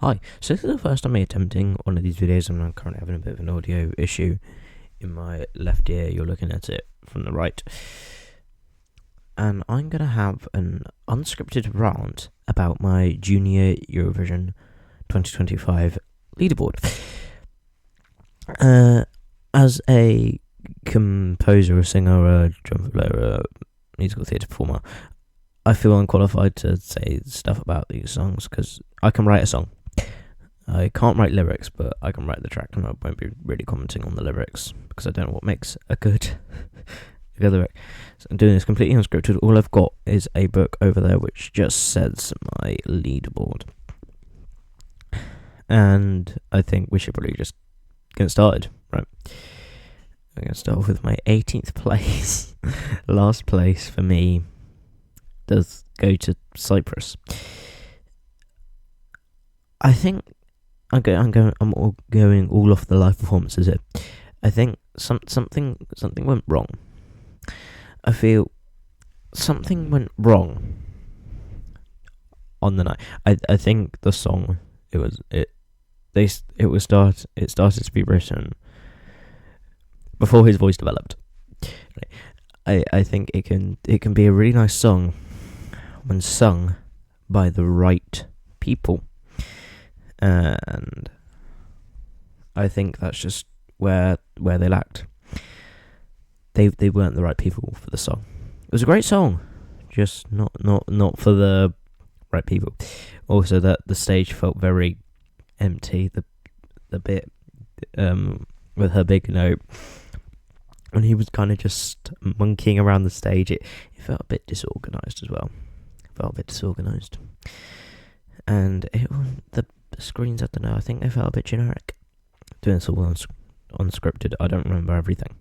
Hi, so this is the first time I'm attempting one of these videos, and I'm currently having a bit of an audio issue in my left ear. You're looking at it from the right. And I'm going to have an unscripted rant about my junior Eurovision 2025 leaderboard. As a composer, a singer, a drum player, a musical theatre performer, I feel unqualified to say stuff about these songs because I can write a song. I can't write lyrics, but I can write the track, and I won't be really commenting on the lyrics because I don't know what makes a good lyric. So I'm doing this completely unscripted. All I've got is a book over there which just says my leaderboard. And I think we should probably just get started, right? I'm going to start off with my 18th place. Last place for me does go to Cyprus. I think I'm going all off the live performances here. I think something went wrong. I feel something went wrong on the night. I think the song it started to be written before his voice developed. I think it can be a really nice song when sung by the right people. And I think that's just where they lacked. They weren't the right people for the song. It was a great song, just not for the right people. Also, that the stage felt very empty. The bit with her big note, and he was kind of just monkeying around the stage. It felt a bit disorganised as well. And the screens, I don't know, I think they felt a bit generic. Doing this all unscripted, I don't remember everything.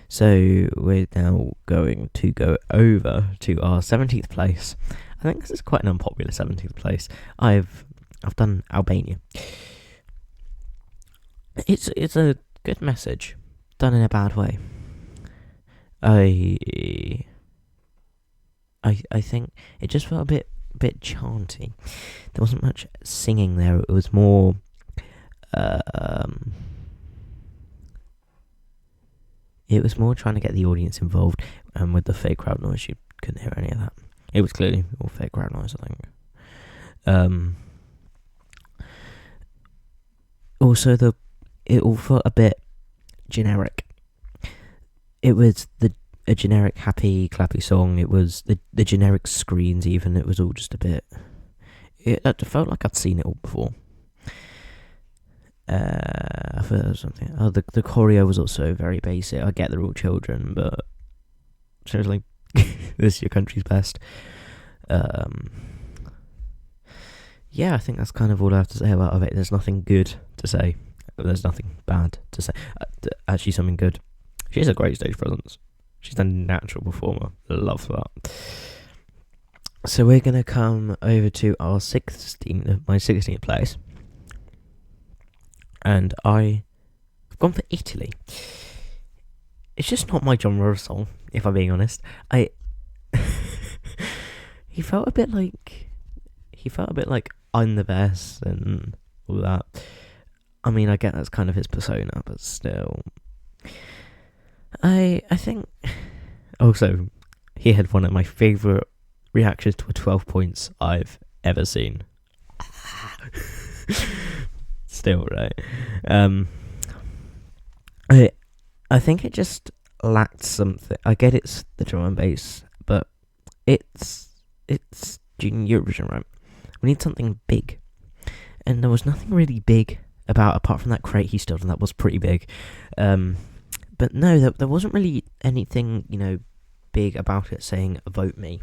So we're now going to go over to our 17th place. I think this is quite an unpopular 17th place. I've done Albania. It's a good message, done in a bad way. I think it just felt a bit chanty. There wasn't much singing there. It was more trying to get the audience involved, and with the fake crowd noise you couldn't hear any of that. It was clearly all fake crowd noise, I think. Also it all felt a bit generic. It was a generic happy clappy song. It was the generic screens even. It was all just a bit... It felt like I'd seen it all before. I thought there was something... Oh, the choreo was also very basic. I get they're all children, but seriously, this is your country's best. Yeah, I think that's kind of all I have to say about it. There's nothing good to say. There's nothing bad to say. Actually, something good. She has a great stage presence. She's a natural performer. Love that. So we're going to come over to our my 16th place. And I've gone for Italy. It's just not my genre of song, if I'm being honest. He felt a bit like I'm the best and all that. I mean, I get that's kind of his persona, but still. I think also he had one of my favourite reactions to a 12 points I've ever seen. Still, right? I think it just lacked something. I get it's the drum and bass, but it's junior Eurovision, right? We need something big, and there was nothing really big apart from that crate he stood on. That was pretty big. But no, there wasn't really anything, big about it saying vote me,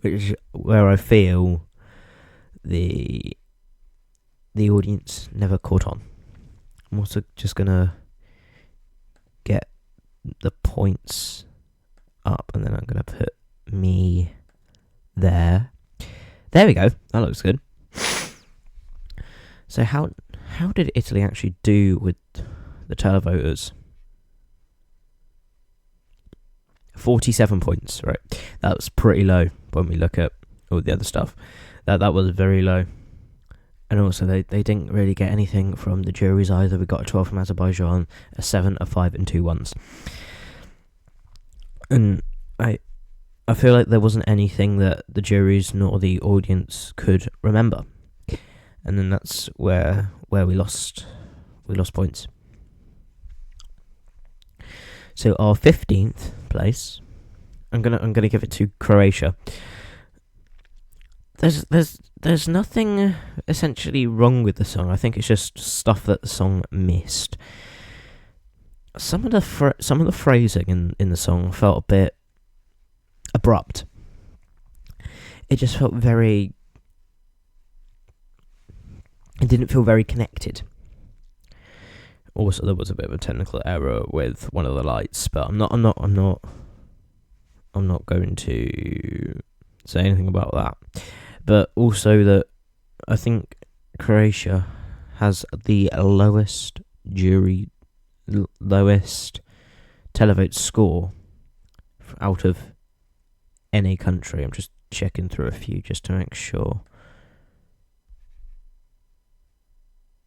which is where I feel the audience never caught on. I'm also just gonna get the points up, and then I'm gonna put me there. There we go. That looks good. So how did Italy actually do with the televoters? 47 points, right? That was pretty low when we look at all the other stuff. That was very low. And also, they didn't really get anything from the juries either. We got a 12 from Azerbaijan, a 7, a 5, and 2 1s. And I feel like there wasn't anything that the juries nor the audience could remember. And then that's where we lost points. So our 15th place, I'm gonna give it to Croatia. There's nothing essentially wrong with the song. I think it's just stuff that the song missed. Some of the phrasing in the song felt a bit abrupt. It just felt very. It didn't feel very connected. Also, there was a bit of a technical error with one of the lights, but I'm not going to say anything about that. But also that I think Croatia has the lowest televote score out of any country. I'm just checking through a few just to make sure.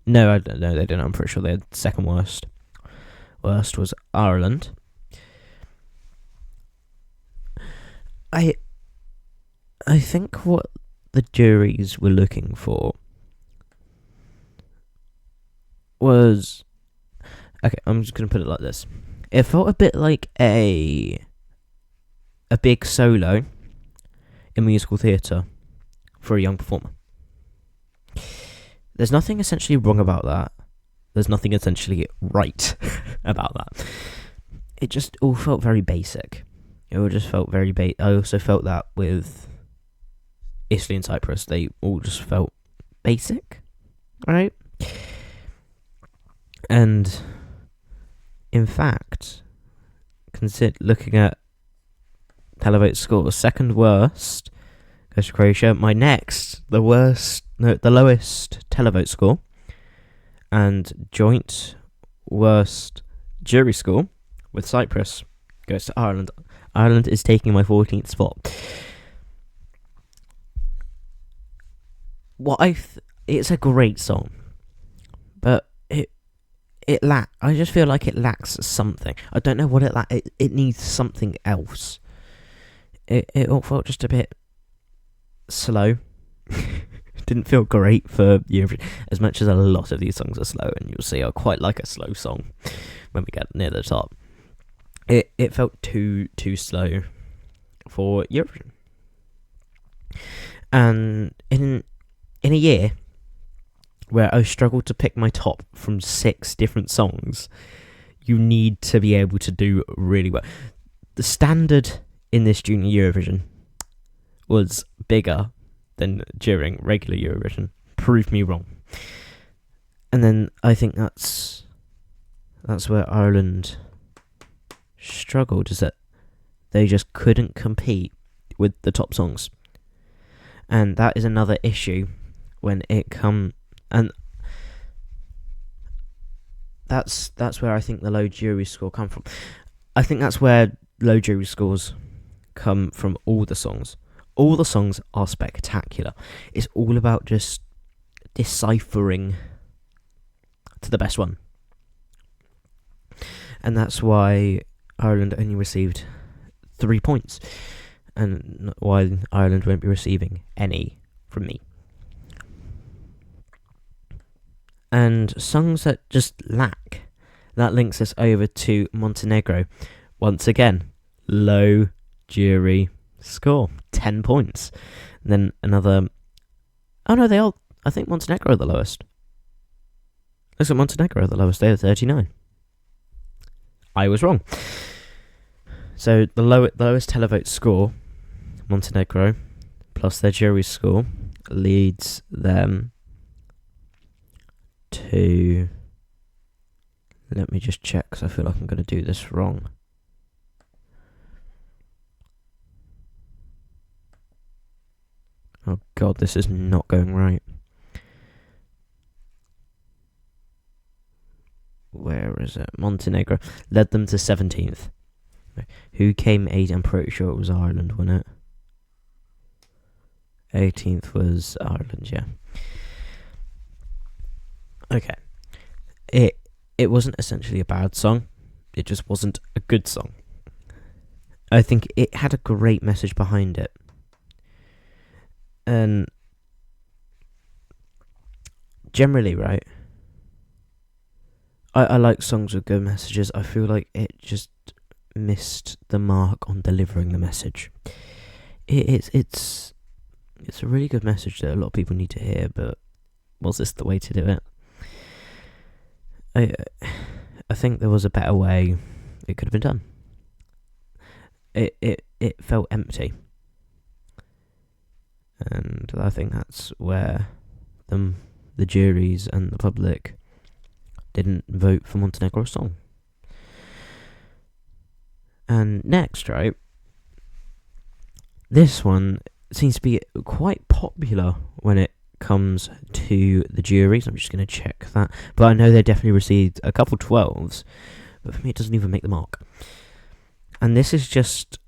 No, I don't know. They didn't. I'm pretty sure they had second worst. Worst was Ireland. I think what the juries were looking for was, okay, I'm just going to put it like this. It felt a bit like a big solo in musical theatre for a young performer. There's nothing essentially wrong about that. There's nothing essentially right about that. It just all felt very basic. It all just felt very basic. I also felt that with Italy and Cyprus. They all just felt basic, right? And in fact, looking at televote scores, second worst goes to Croatia. My next, the lowest televote score, and joint worst jury score with Cyprus goes to Ireland. Ireland is taking my 14th spot. It's a great song, but I just feel like it lacks something. I don't know what it lacks. It needs something else. It all felt just a bit slow. Didn't feel great for Eurovision, as much as a lot of these songs are slow, and you'll see I quite like a slow song when we get near the top. It felt too slow for Eurovision. And in a year where I struggled to pick my top from 6 different songs, you need to be able to do really well. The standard in this junior Eurovision was bigger than during regular Eurovision. Prove me wrong. And then I think that's where Ireland struggled, is that they just couldn't compete with the top songs. And that is another issue when it comes, and that's where I think the low jury score come from. I think that's where low jury scores come from all the songs. All the songs are spectacular. It's all about just deciphering to the best one. And that's why Ireland only received 3 points. And why Ireland won't be receiving any from me. And songs that just lack. That links us over to Montenegro. Once again, low jury score, 10 points. And then another. Oh no, I think Montenegro are the lowest. Looks like Montenegro are the lowest. They are 39. I was wrong. So the lowest televote score, Montenegro, plus their jury score, leads them to. Let me just check, because I feel like I'm going to do this wrong. Oh god, this is not going right. Where is it? Montenegro led them to 17th. Who came 8th? I'm pretty sure it was Ireland, wasn't it? 18th was Ireland, yeah. Okay. It wasn't essentially a bad song. It just wasn't a good song. I think it had a great message behind it. And generally, right, I like songs with good messages. I feel like it just missed the mark on delivering the message. It's a really good message that a lot of people need to hear, but was this the way to do it? I think there was a better way it could have been done. It felt empty, and I think that's where the juries and the public didn't vote for Montenegro's song. And next, right, this one seems to be quite popular when it comes to the juries. I'm just going to check that, but I know they definitely received a couple 12s, but for me it doesn't even make the mark. And this is just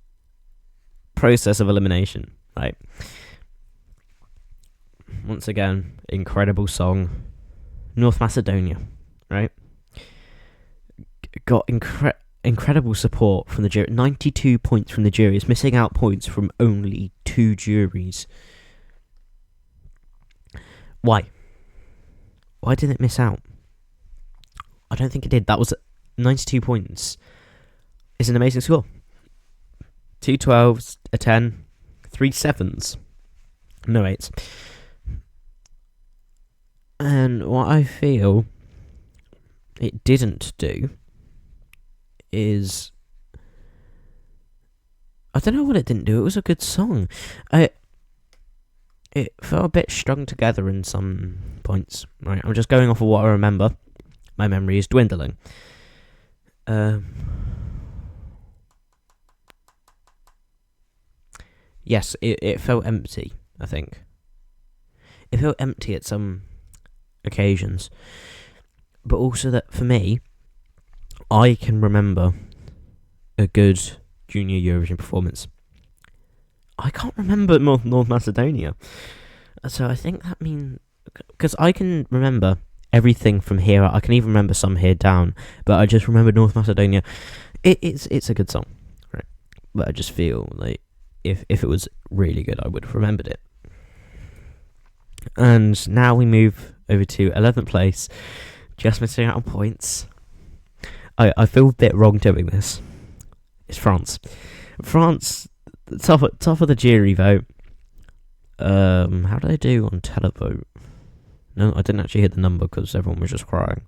process of elimination, right? Once again, incredible song, North Macedonia, right? Got incredible support from the jury. 92 points from the juries, missing out points from only 2 juries. Why? Why did it miss out? I don't think it did. That was 92 points. It's an amazing score. 2 12s, a 10, 3 7s, no 8s. And what I feel it didn't do is, I don't know what it didn't do. It was a good song. It felt a bit strung together in some points. Right, I'm just going off of what I remember. My memory is dwindling. Yes, it felt empty, I think. It felt empty at some occasions. But also that, for me, I can remember a good junior Eurovision performance. I can't remember North Macedonia. So I think that means, because I can remember everything from here. I can even remember some here down, but I just remember North Macedonia. It's a good song, right? But I just feel like if it was really good, I would have remembered it. And now we move over to 11th place, just missing out on points. I feel a bit wrong doing this. It's France. France, top of the jury vote. How did I do on televote? No, I didn't actually hear the number because everyone was just crying.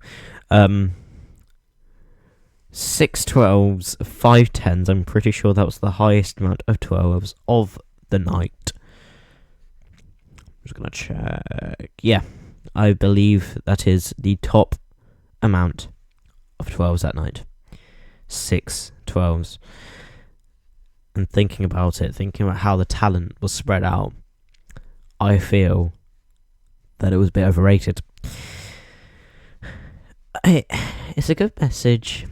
6 12s, 5 10s. I'm pretty sure that was the highest amount of 12s of the night. I'm just gonna check. Yeah, I believe that is the top amount of 12s that night. 6 12s. And thinking about how the talent was spread out, I feel that it was a bit overrated. It's a good message.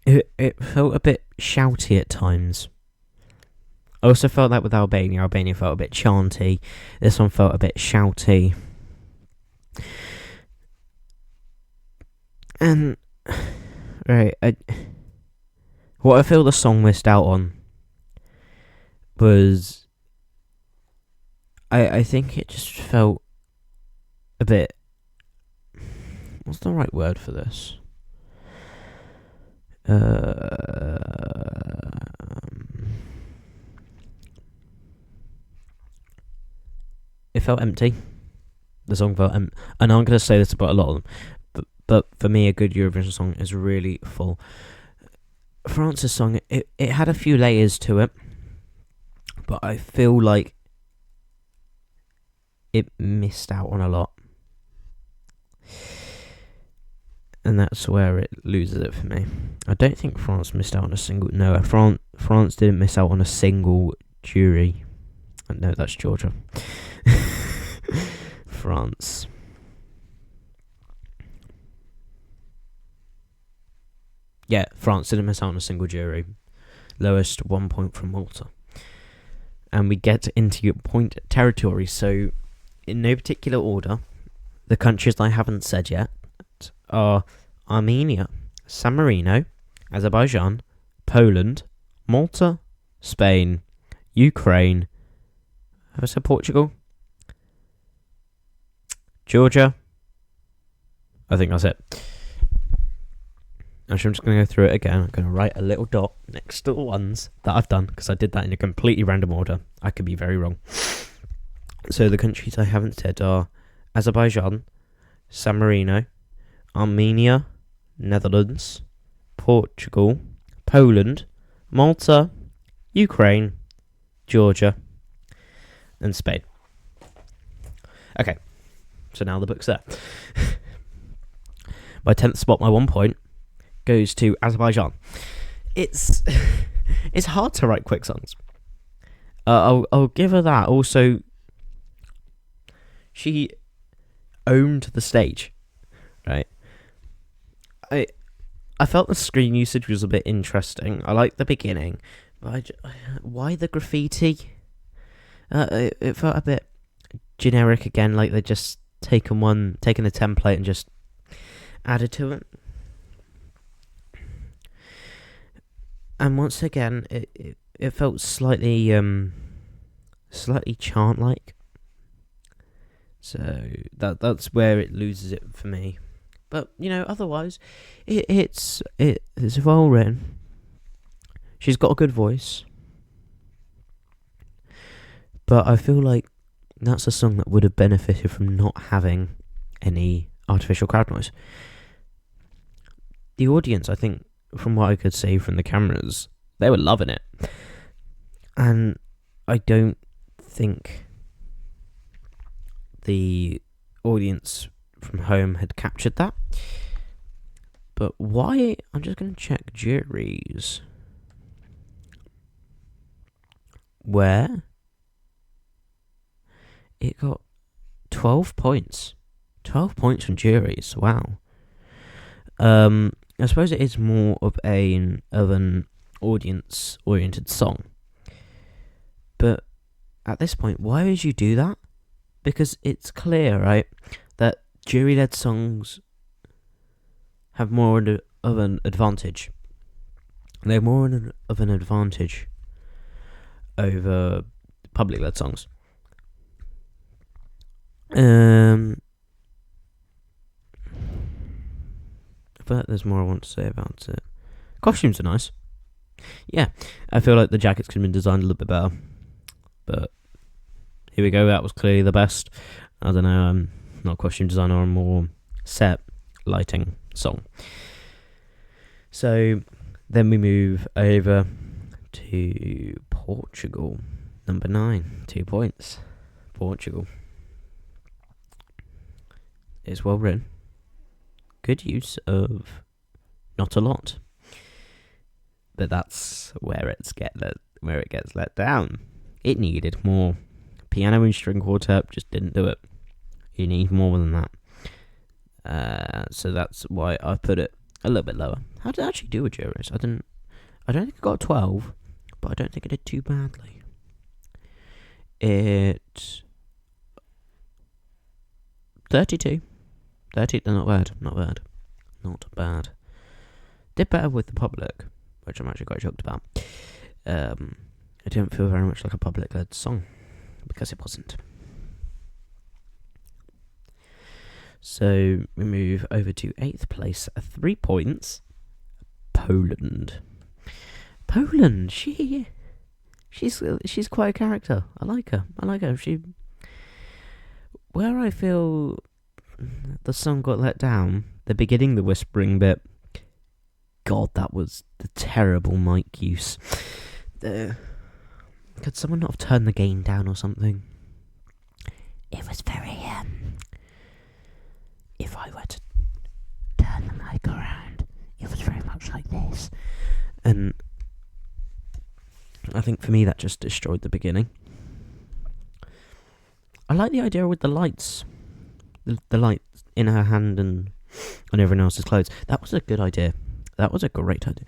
It felt a bit shouty at times. I also felt that with Albania. Albania felt a bit chanty. This one felt a bit shouty. And right, what I feel the song missed out on was, I think it just felt a bit, what's the right word for this? It felt empty. The song felt empty. And I'm going to say this about a lot of them, but for me, a good Eurovision song is really full. France's song, it had a few layers to it, but I feel like it missed out on a lot. And that's where it loses it for me. I don't think France missed out on a single... No, France didn't miss out on a single jury. No, that's Georgia. France. Yeah, France didn't miss out on a single jury. Lowest 1 point from Malta. And we get into point territory. So, in no particular order, The countries I haven't said yet are Armenia, San Marino, Azerbaijan, Poland, Malta, Spain, Ukraine. Have I said Portugal? Georgia. I think that's it. Actually, I'm just going to go through it again. I'm going to write a little dot next to the ones that I've done, because I did that in a completely random order. I could be very wrong. So the countries I haven't said are Azerbaijan, San Marino, Armenia, Netherlands, Portugal, Poland, Malta, Ukraine, Georgia, and Spain. Okay, so now the book's there. My 10th spot, my 1 point, goes to Azerbaijan. It's hard to write quick songs. I'll give her that. Also, she owned the stage, right? I felt the screen usage was a bit interesting. I liked the beginning, but why the graffiti? It felt a bit generic again, like they just taken a template and just added to it. And once again, it felt slightly chant-like. So that's where it loses it for me. But otherwise, it's well written. She's got a good voice, but I feel like that's a song that would have benefited from not having any artificial crowd noise. The audience, I think, from what I could see from the cameras, they were loving it, and I don't think the audience from home had captured that. But why? I'm just going to check juries. Where it got 12 points. 12 points from juries. Wow. I suppose it is more of an audience-oriented song. But at this point, why would you do that? Because it's clear, right, that jury-led songs have more of an advantage. They have more of an advantage over public-led songs. But there's more I want to say about it. Costumes are nice. Yeah, I feel like the jackets could have been designed a little bit better. But here we go, that was clearly the best. I don't know, I'm not a costume designer, I'm more set lighting song. So then we move over to Portugal. Number 9, 2 points. Portugal. It's well written. Good use of not a lot. But that's where it gets let down. It needed more. Piano and string quartet just didn't do it. You need more than that. So that's why I put it a little bit lower. How did it actually do with juries? I don't think it got 12, but I don't think it did too badly. It 32. 30, not bad. Did better with the public, which I'm actually quite shocked about. It didn't feel very much like a public-led song, because it wasn't. So we move over to 8th place, 3 points. Poland. She's quite a character. I like her. Where I feel the song got let down, the beginning, the whispering bit. God, that was the terrible mic use. Could someone not have turned the gain down or something? It was very, if I were to turn the mic around, it was very much like this. And I think for me that just destroyed the beginning. I like the idea with the lights. The lights in her hand and on everyone else's clothes. That was a good idea. That was a great idea.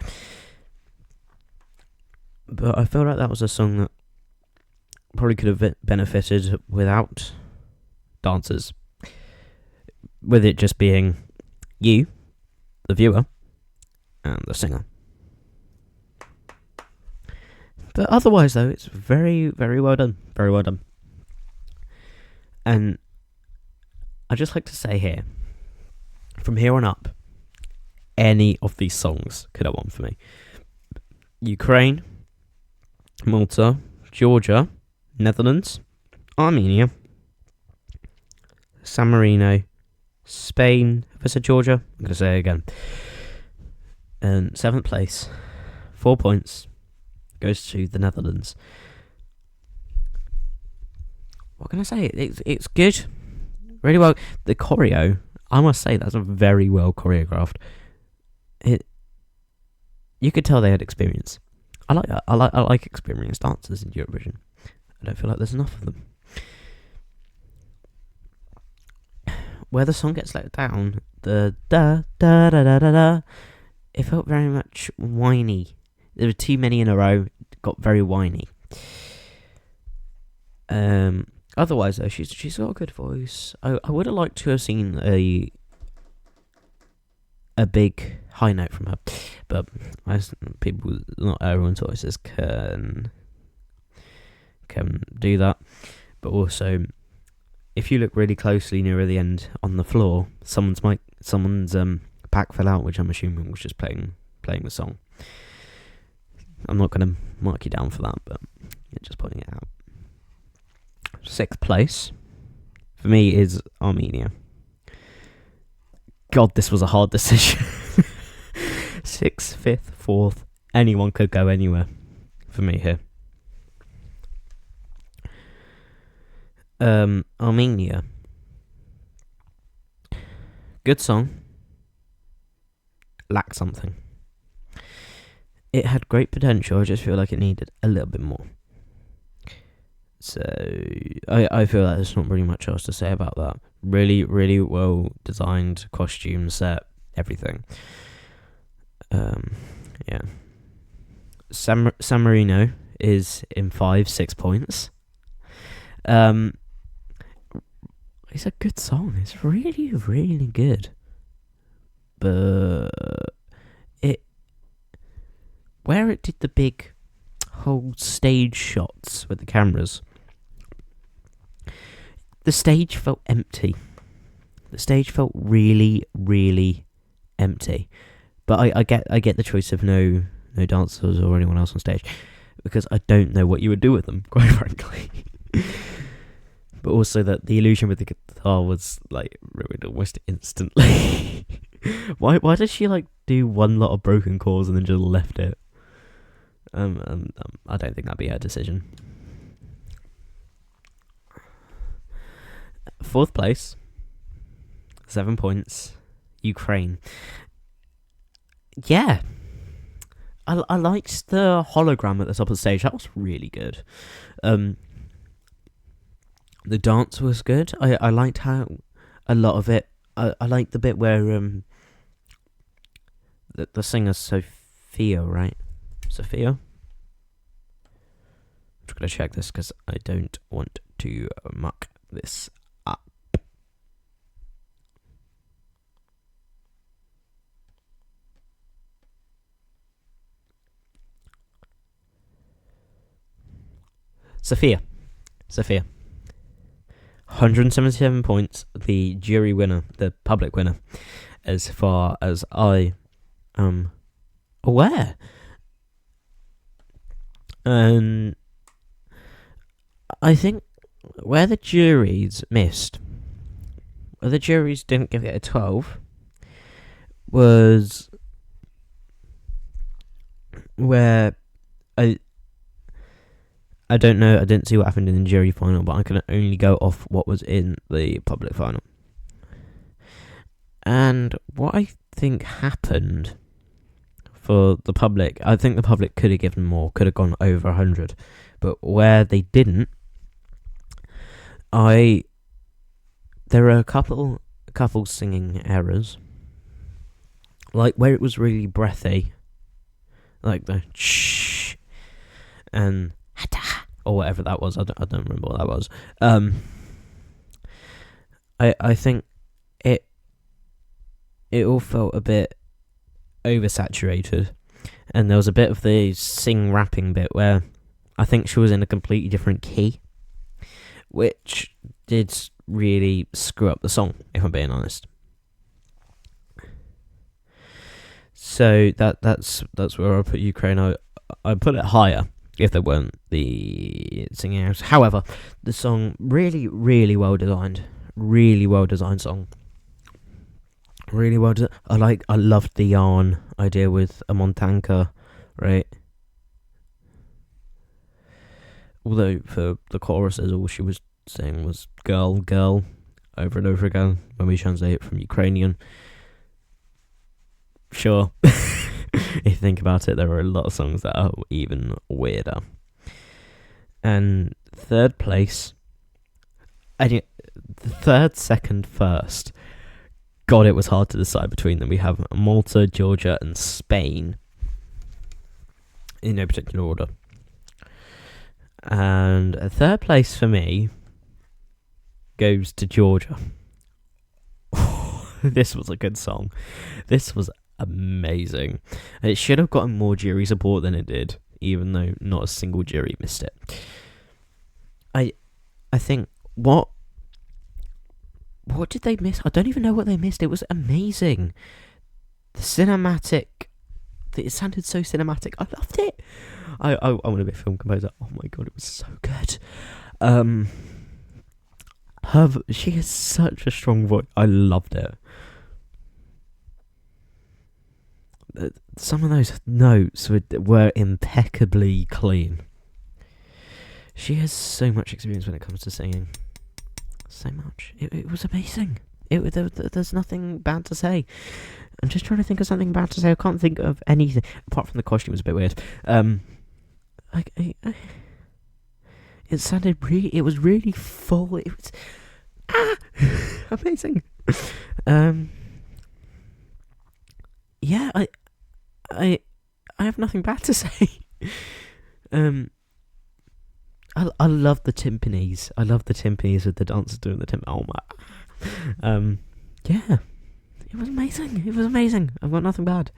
But I feel like that was a song that probably could have benefited without dancers. with it just being you, the viewer, and the singer. But otherwise, though, it's very, very well done. Very well done. And I'd just like to say here, from here on up, any of these songs could have won for me. Ukraine, Malta, Georgia, Netherlands, Armenia, San Marino, Spain. If I said Georgia, I'm going to say it again. And 7th place, 4 points, goes to the Netherlands. What can I say? It's good. Really well. The choreo, I must say, that's a very well choreographed. You could tell they had experience. I like that. I like experienced dancers in Eurovision. I don't feel like there's enough of them. Where the song gets let down, the da da da da da da, it felt very much whiny. There were too many in a row. It got very whiny. Otherwise, though, she's got a good voice. I would have liked to have seen a big high note from her, but not everyone's voices can do that. But also, if you look really closely near the end on the floor, someone's pack fell out, which I'm assuming was just playing the song. I'm not going to mark you down for that, but just pointing it out. 6th place for me is Armenia. God, this was a hard decision. 6th, 5th, 4th. Anyone could go anywhere for me here. Armenia. Good song. Lacked something. It had great potential. I just feel like it needed a little bit more. So I feel like there's not really much else to say about that. Really, really well designed costume set, everything. Yeah. San Marino is in 6 points. It's a good song. It's really, really good. But where it did the big whole stage shots with the cameras, the stage felt empty. The stage felt really, really empty. But I get the choice of no dancers or anyone else on stage, because I don't know what you would do with them, quite frankly. But also that the illusion with the guitar was like ruined almost instantly. Why does she like do one lot of broken chords and then just left it? I don't think that'd be her decision. 4th place, 7 points, Ukraine. Yeah, I liked the hologram at the top of the stage. That was really good. The dance was good. I liked how a lot of it. I liked the bit where the singer Sophia, right? Sophia. I'm just gonna check this because I don't want to muck this up. Sophia. 177 points, the jury winner, the public winner, as far as I am aware. And I think where the juries missed, where the juries didn't give it a 12, was where I don't know, I didn't see what happened in the jury final, but I can only go off what was in the public final. And what I think happened for the public, I think the public could have given more, could have gone over 100. But where they didn't, there are a couple singing errors. Like where it was really breathy, like the shh and or whatever that was. I don't remember what that was. I think it it all felt a bit oversaturated, and there was a bit of the sing rapping bit where I think she was in a completely different key, which did really screw up the song, if I'm being honest. So that's where I put Ukraine. I put it higher if there weren't the singing out. However, the song really, really well designed. Really well designed song. Really well designed. I loved the yarn idea with a Montanka, right? Although for the choruses, all she was saying was girl, girl, over and over again when we translate it from Ukrainian. Sure. If you think about it, there are a lot of songs that are even weirder. And third place, and third, second, first. God, it was hard to decide between them. We have Malta, Georgia, and Spain in no particular order. And third place for me goes to Georgia. This was a good song. This was amazing. It should have gotten more jury support than it did, even though not a single jury missed it. I think what did they miss? I don't even know what they missed. It was amazing. The cinematic. It sounded so cinematic. I loved it. I want to be a film composer. Oh my god, it was so good. She has such a strong voice. I loved it. Some of those notes were impeccably clean. She has so much experience when it comes to singing. So much. It was amazing. There's nothing bad to say. I'm just trying to think of something bad to say. I can't think of anything apart from the costume was a bit weird. It sounded really. It was really full. It was amazing. Yeah, I have nothing bad to say. I love the timpanis. I love the timpanis with the dancers doing the timp. Oh my. Yeah. It was amazing. It was amazing. I've got nothing bad.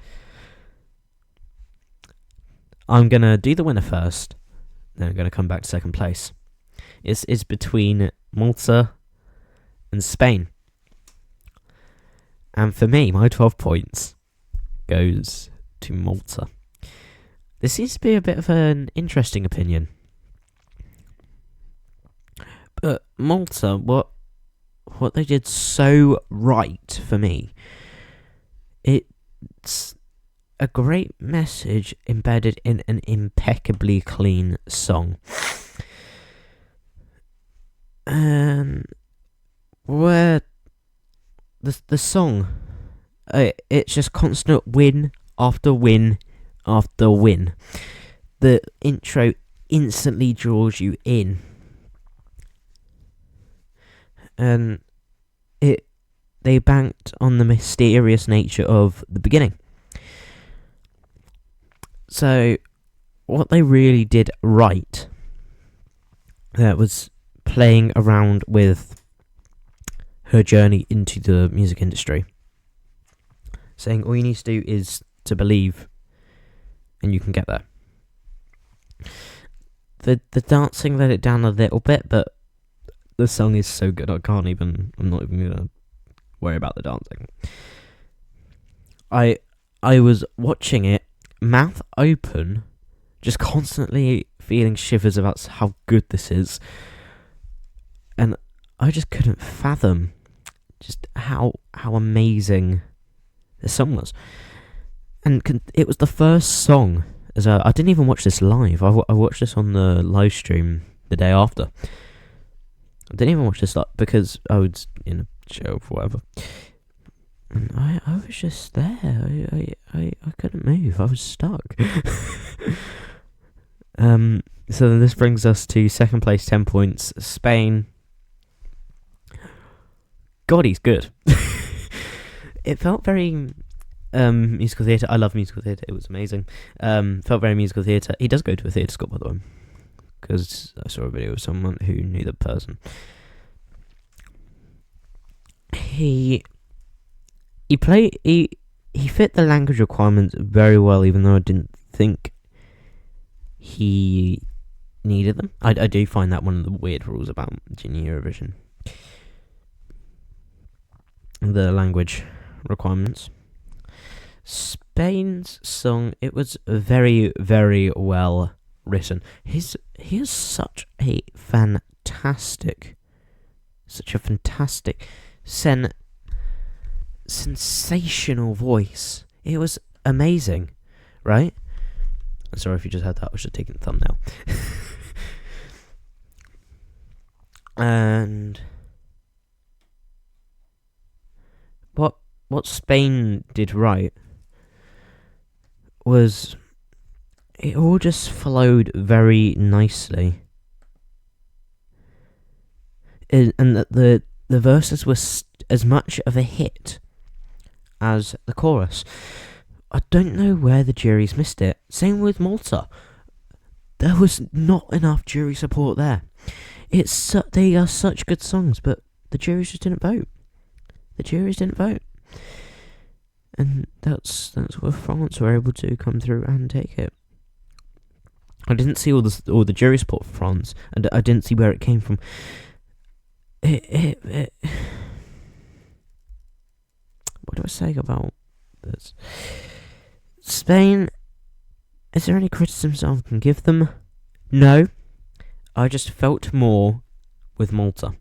I'm gonna do the winner first. Then I'm gonna come back to second place. It's between Malta and Spain. And for me, my 12 points goes to Malta. This seems to be a bit of an interesting opinion. But Malta, what they did so right for me, it's a great message embedded in an impeccably clean song. Where the song, it's just constant win after win after win. The intro instantly draws you in. And they banked on the mysterious nature of the beginning. So, what they really did right was playing around with her journey into the music industry. Saying all you need to do is to believe and you can get there. The dancing let it down a little bit, but the song is so good I'm not even gonna worry about the dancing. I was watching it, mouth open, just constantly feeling shivers about how good this is, and I just couldn't fathom just how amazing the song was. And it was the first song as I didn't even watch this live. I watched this on the live stream the day after. I didn't even watch this because I was in a show or whatever. And I was just there. I couldn't move. I was stuck. So then this brings us to second place, 10 points. Spain. God, he's good. It felt very musical theatre. I love musical theatre. It was amazing. Felt very musical theatre. He does go to a theatre school, by the way, because I saw a video of someone who knew the person. He he fit the language requirements very well, even though I didn't think he needed them. I do find that one of the weird rules about Junior Eurovision. The language requirements. Spain's song, it was very, very well written. He has such a fantastic sensational voice. It was amazing, right? Sorry if you just heard that. I was just taking the thumbnail. And what Spain did right was it all just flowed very nicely, and the verses were as much of a hit as the chorus. I don't know where the juries missed it. Same with Malta. There was not enough jury support there. They are such good songs, but the juries just didn't vote. And that's where France were able to come through and take it. I didn't see all the jury support for France, and I didn't see where it came from. What do I say about this? Spain, is there any criticism I can give them? No. I just felt more with Malta.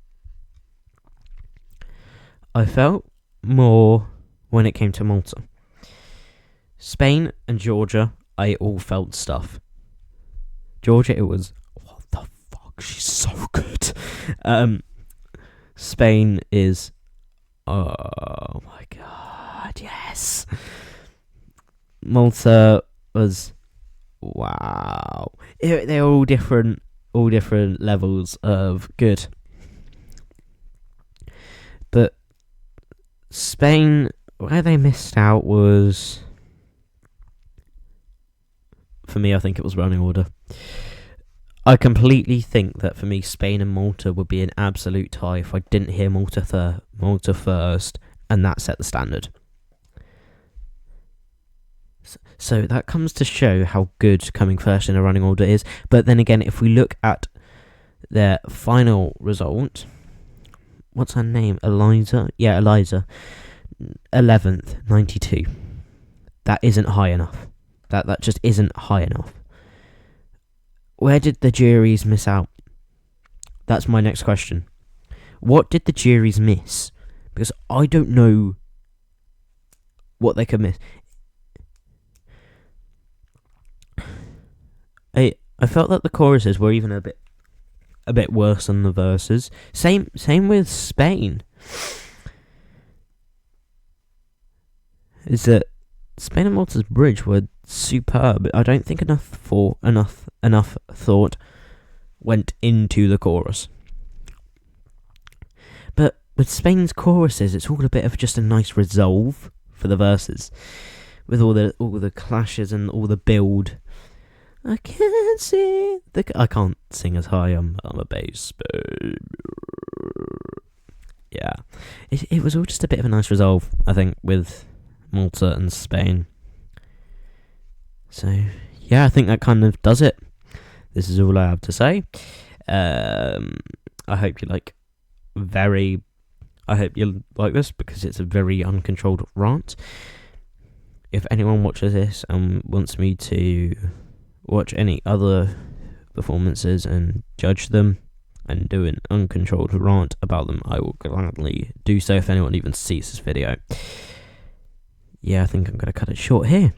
I felt more when it came to Malta. Spain and Georgia, I all felt stuff. Georgia, it was, what the fuck, she's so good. Spain is, oh my god, yes. Malta was, wow. They're all different levels of good. But Spain, where they missed out was, for me, I think it was running order. I completely think that for me, Spain and Malta would be an absolute tie if I didn't hear Malta first, and that set the standard. So that comes to show how good coming first in a running order is. But then again, if we look at their final result, what's her name? Eliza? Yeah, Eliza. 11th, 92. That isn't high enough. That just isn't high enough. Where did the juries miss out? That's my next question. What did the juries miss? Because I don't know what they could miss. I felt that the choruses were even a bit worse than the verses. Same with Spain. Is that Spain and Malta's bridge were superb. I don't think enough thought went into the chorus. But with Spain's choruses, it's all a bit of just a nice resolve for the verses, with all the clashes and all the build. I can't see I can't sing as high. I'm a bass. Yeah, it was all just a bit of a nice resolve, I think, with Malta and Spain. So yeah, I think that kind of does it. This is all I have to say. I hope you like this, because it's a very uncontrolled rant. If anyone watches this and wants me to watch any other performances and judge them and do an uncontrolled rant about them, I will gladly do so if anyone even sees this video. Yeah, I think I'm going to cut it short here.